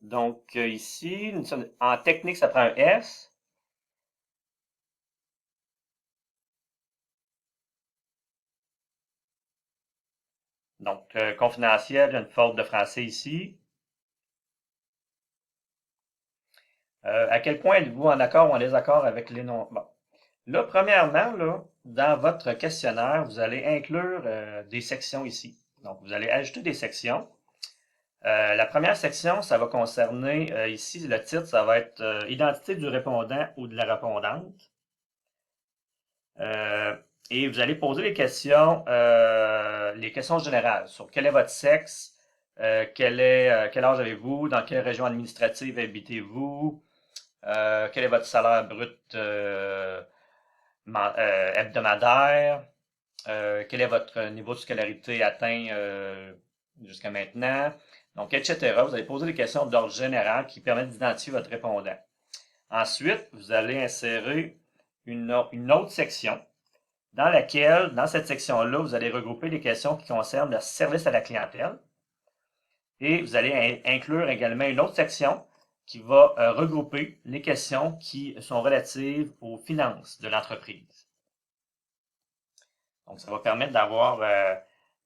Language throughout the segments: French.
Donc, ici, nous sommes en technique, ça prend un S. Donc, confidentiel, il y a une faute de français ici. À quel point êtes-vous en accord ou en désaccord avec les noms? Bon. Là, premièrement, là, dans votre questionnaire, vous allez inclure des sections ici. Donc, vous allez ajouter des sections. La première section, ça va concerner, ici, le titre, ça va être identité du répondant ou de la répondante. Euh, et vous allez poser les questions générales sur quel est votre sexe, quel âge avez-vous, dans quelle région administrative habitez-vous, quel est votre salaire brut hebdomadaire, quel est votre niveau de scolarité atteint jusqu'à maintenant, donc etc. Vous allez poser des questions d'ordre général qui permettent d'identifier votre répondant. Ensuite, vous allez insérer une autre section dans laquelle, dans cette section-là, vous allez regrouper les questions qui concernent le service à la clientèle. Et vous allez inclure également une autre section qui va regrouper les questions qui sont relatives aux finances de l'entreprise. Donc, ça va permettre d'avoir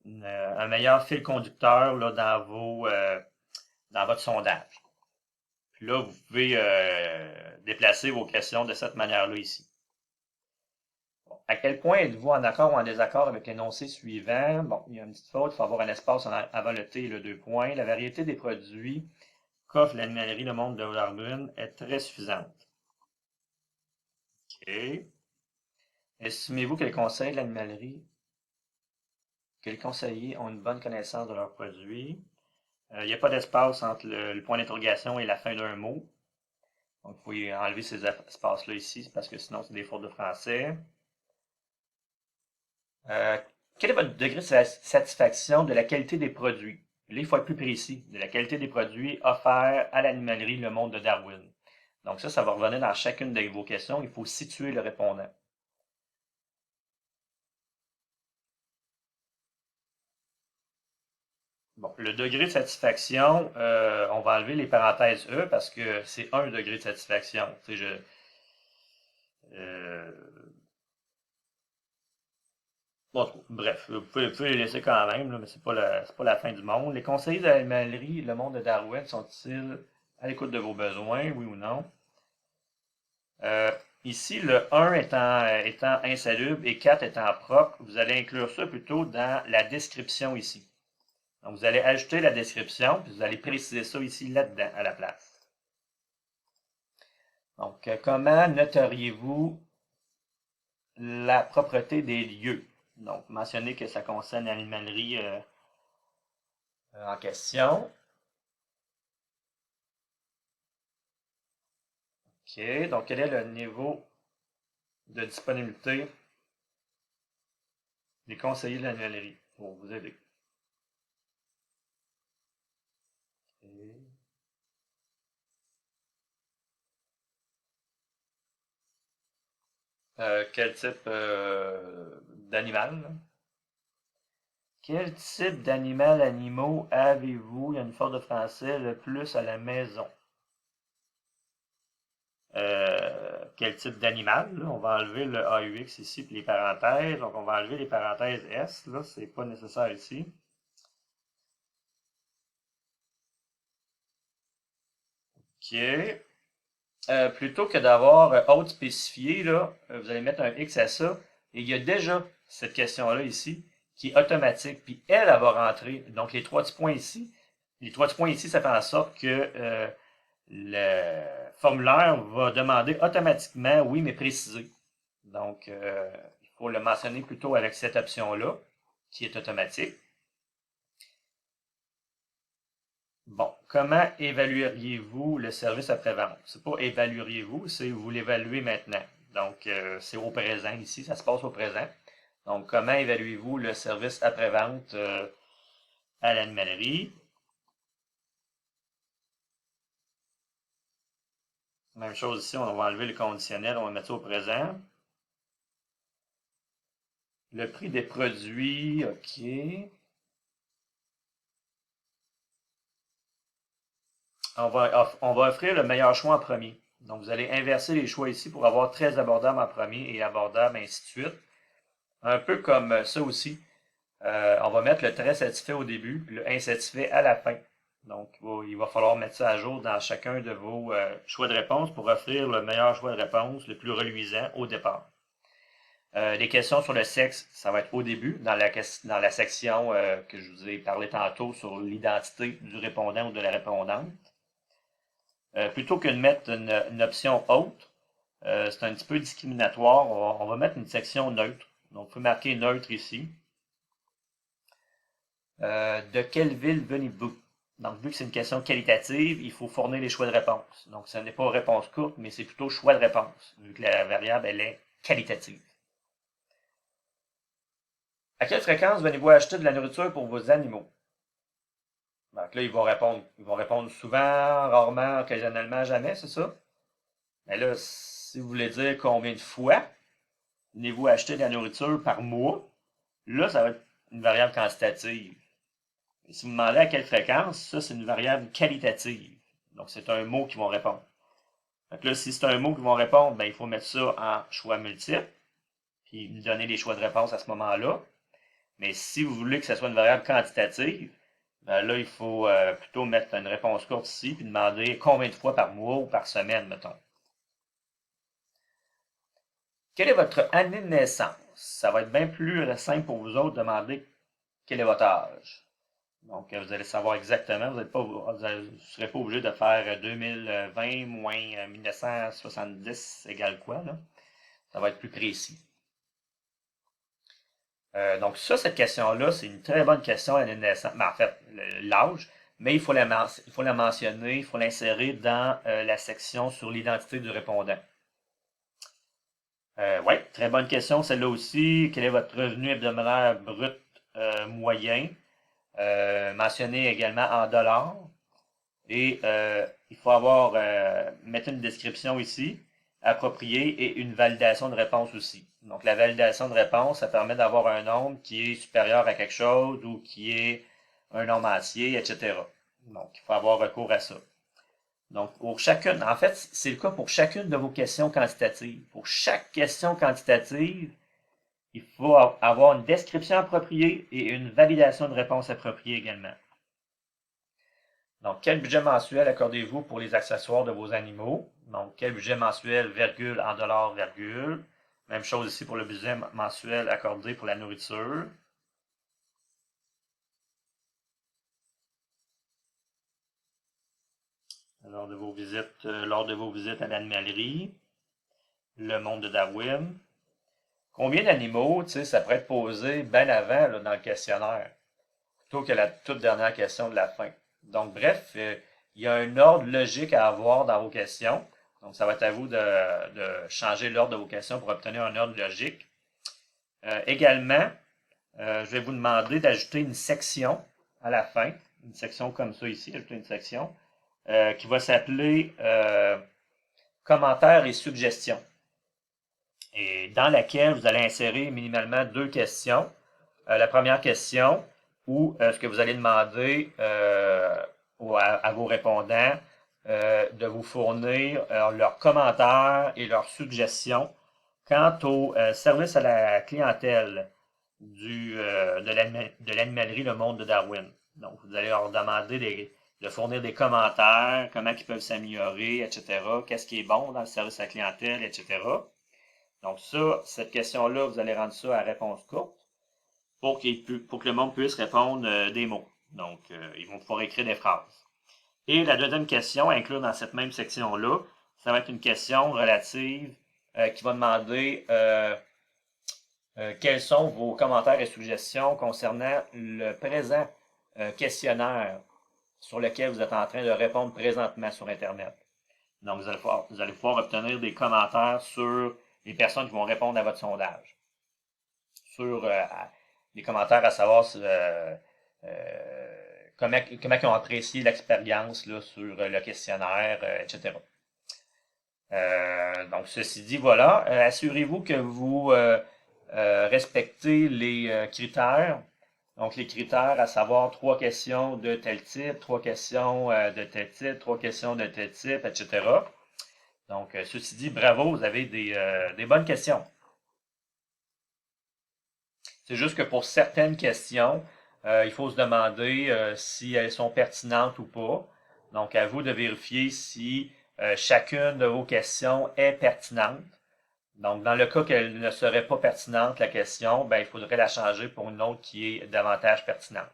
un meilleur fil conducteur là, dans votre sondage. Puis là, vous pouvez déplacer vos questions de cette manière-là ici. Bon. À quel point êtes-vous en accord ou en désaccord avec l'énoncé suivant? Bon, il y a une petite faute, il faut avoir un espace avant le T et le 2 points. La variété des produits qu'offre l'animalerie Le Monde de Darwin est très suffisante. OK. Estimez-vous que les conseils de l'animalerie, que les conseillers ont une bonne connaissance de leurs produits? Il n'y a pas d'espace entre le point d'interrogation et la fin d'un mot. Donc, il faut enlever ces espaces-là ici, parce que sinon, c'est des fautes de français. Euh, Quel est votre degré de satisfaction de la qualité des produits? Là, il faut être plus précis. De la qualité des produits offerts à l'animalerie Le Monde de Darwin. Donc ça va revenir dans chacune de vos questions. Il faut situer le répondant. Bon, le degré de satisfaction, on va enlever les parenthèses E parce que c'est un degré de satisfaction. Tu sais, euh, bon, bref, vous pouvez les laisser quand même, là, mais c'est pas la fin du monde. Les conseillers de l'animalerie Le Monde de Darwin sont-ils à l'écoute de vos besoins, oui ou non? Euh, Ici, le 1 étant insalubre et 4 étant propre, vous allez inclure ça plutôt dans la description ici. Donc, vous allez ajouter la description, puis vous allez préciser ça ici, là-dedans, à la place. Donc, comment noteriez-vous la propreté des lieux? Donc, mentionnez que ça concerne l'animalerie en question. OK, donc quel est le niveau de disponibilité des conseillers de l'animalerie pour vous aider? OK. Quel type d'animal? Là? Quel type animaux avez-vous, il y a une faute de français, le plus à la maison? Quel type d'animal? Là? On va enlever le AUX ici, puis les parenthèses. Donc, on va enlever les parenthèses S, là, c'est pas nécessaire ici. OK. Plutôt que d'avoir autre spécifié, là, vous allez mettre un X à ça. Et il y a déjà cette question-là ici qui est automatique. Puis elle va rentrer. Donc les trois petits points ici. Les trois petits points ici, ça fait en sorte que le formulaire va demander automatiquement oui, mais précisé. Donc il faut le mentionner plutôt avec cette option-là, qui est automatique. Bon, comment évalueriez-vous le service après-vente? C'est pas évalueriez-vous, c'est vous l'évaluez maintenant. Donc, c'est au présent ici, ça se passe au présent. Donc, comment évaluez-vous le service après-vente à l'animalerie? Même chose ici, on va enlever le conditionnel, on va mettre ça au présent. Le prix des produits, OK. on va offrir le meilleur choix en premier. Donc, vous allez inverser les choix ici pour avoir très abordable en premier et abordable, ainsi de suite. Un peu comme ça aussi. On va mettre le très satisfait au début, puis le insatisfait à la fin. Donc, il va falloir mettre ça à jour dans chacun de vos choix de réponse pour offrir le meilleur choix de réponse, le plus reluisant au départ. Les questions sur le sexe, ça va être au début, dans la section que je vous ai parlé tantôt sur l'identité du répondant ou de la répondante. Plutôt que de mettre une option autre, c'est un petit peu discriminatoire, on va mettre une section neutre. Donc, vous pouvez marquer neutre ici. De quelle ville venez-vous? Donc, vu que c'est une question qualitative, il faut fournir les choix de réponse. Donc, ce n'est pas réponse courte, mais c'est plutôt choix de réponse, vu que la variable, elle est qualitative. À quelle fréquence venez-vous acheter de la nourriture pour vos animaux? Donc là, ils vont répondre souvent, rarement, occasionnellement, jamais, c'est ça? Mais là, si vous voulez dire combien de fois venez-vous acheter de la nourriture par mois, là, ça va être une variable quantitative. Et si vous me demandez à quelle fréquence, ça, c'est une variable qualitative. Donc, c'est un mot qu'ils vont répondre. Donc là, si c'est un mot qu'ils vont répondre, ben, il faut mettre ça en choix multiple, puis me donner les choix de réponse à ce moment-là. Mais si vous voulez que ce soit une variable quantitative, ben là, il faut plutôt mettre une réponse courte ici, puis demander combien de fois par mois ou par semaine, mettons. Quelle est votre année de naissance? Ça va être bien plus simple pour vous autres de demander quel est votre âge. Donc, vous allez savoir exactement, vous ne serez pas obligé de faire 2020 moins 1970 égale quoi, là. Ça va être plus précis. Donc ça, cette question-là, c'est une très bonne question à l'année de naissance. Mais en fait, l'âge, mais il faut la mentionner, il faut l'insérer dans la section sur l'identité du répondant. Oui, très bonne question, celle-là aussi. Quel est votre revenu hebdomadaire brut moyen? Mentionné également en dollars. Et il faut mettre une description ici, appropriée, et une validation de réponse aussi. Donc, la validation de réponse, ça permet d'avoir un nombre qui est supérieur à quelque chose ou qui est un nombre entier, etc. Donc, il faut avoir recours à ça. Donc, pour chacune, en fait, c'est le cas pour chacune de vos questions quantitatives. Pour chaque question quantitative, il faut avoir une description appropriée et une validation de réponse appropriée également. Donc, quel budget mensuel accordez-vous pour les accessoires de vos animaux? Donc, quel budget mensuel, virgule, en dollars, virgule. Même chose ici pour le budget mensuel accordé pour la nourriture. Lors de vos visites à l'animalerie, le monde de Darwin. Combien d'animaux, tu sais, ça pourrait être posé bien avant là, dans le questionnaire, plutôt que la toute dernière question de la fin. Donc, bref, il y a un ordre logique à avoir dans vos questions. Donc, ça va être à vous de changer l'ordre de vos questions pour obtenir un ordre logique. Également, je vais vous demander d'ajouter une section à la fin, une section comme ça ici, ajouter une section, qui va s'appeler commentaires et suggestions, et dans laquelle vous allez insérer minimalement 2 questions. La première question, où ce que vous allez demander à vos répondants de vous fournir leurs commentaires et leurs suggestions quant au service à la clientèle de l'animalerie Le Monde de Darwin. Donc, vous allez leur demander de fournir des commentaires, comment ils peuvent s'améliorer, etc. Qu'est-ce qui est bon dans le service à la clientèle, etc. Donc ça, cette question-là, vous allez rendre ça à réponse courte pour que le monde puisse répondre des mots. Donc, ils vont pouvoir écrire des phrases. Et la deuxième question, à inclure dans cette même section-là, ça va être une question relative qui va demander quels sont vos commentaires et suggestions concernant le présent questionnaire sur lequel vous êtes en train de répondre présentement sur Internet. Donc, vous allez pouvoir obtenir des commentaires sur les personnes qui vont répondre à votre sondage. Sur les commentaires à savoir comment ils ont apprécié l'expérience sur le questionnaire, etc. Donc, ceci dit, voilà. Assurez-vous que vous respectez les critères Donc, les critères, à savoir 3 questions de tel type, 3 questions de tel type, 3 questions de tel type, etc. Donc, ceci dit, bravo, vous avez des bonnes questions. C'est juste que pour certaines questions, il faut se demander si elles sont pertinentes ou pas. Donc, à vous de vérifier si chacune de vos questions est pertinente. Donc, dans le cas qu'elle ne serait pas pertinente, la question, ben, il faudrait la changer pour une autre qui est davantage pertinente.